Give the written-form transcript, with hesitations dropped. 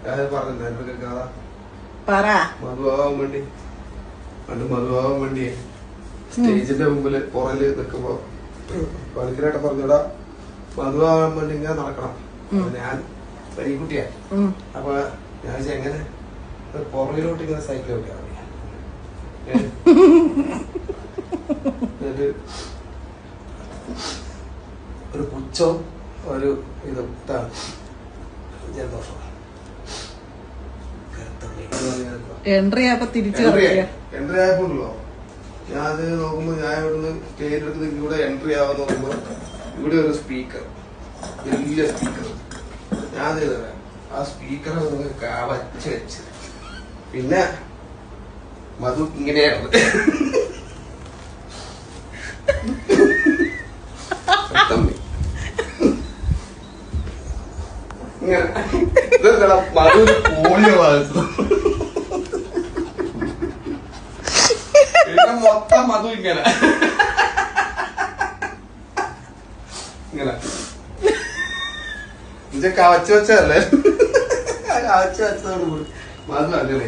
പറഞ്ഞില്ല എന്നൊക്കെ കഥ മധുവാകാൻ വേണ്ടി സ്റ്റേജിന്റെ മുമ്പില് പുറല് നിൽക്കുമ്പോ പണിക്കരായിട്ട് പറഞ്ഞൂടാ മധുവാകാൻ വേണ്ടി ഇങ്ങനെ നടക്കണം. ഞാൻ പെരിക്കുട്ടിയാ. അപ്പൊ ഞാൻ എങ്ങനെ പുറകിലോട്ട് ഇങ്ങനെ സൈക്കിൾ വെക്കാൻ ഒരു പുച്ഛവും ഒരു ഇതും ജലദോഷം എൻട്രി ആയപ്പോണ്ടല്ലോ ഞാൻ അത് നോക്കുമ്പോ ഞാൻ ഇവിടുന്ന് സ്റ്റേജിന്റെ അടുത്ത് ഇവിടെ എൻട്രി ആവാൻ നോക്കുമ്പോ ഇവിടെ ഒരു സ്പീക്കർ, വലിയ സ്പീക്കർ. ഞാൻ ആ സ്പീക്കർ വച്ച് വെച്ച് പിന്നെ മധു ഇങ്ങനെയായിരുന്നു. മധു പോളിയോ വാങ്ങിച്ചു. പിന്നെ മൊത്തം മധു ഇങ്ങനെ ഇങ്ങനെ ഇത് കവച്ച് വെച്ചതല്ലേ, കവച്ച് വെച്ചതോട് കൂടി മധു അങ്ങനെ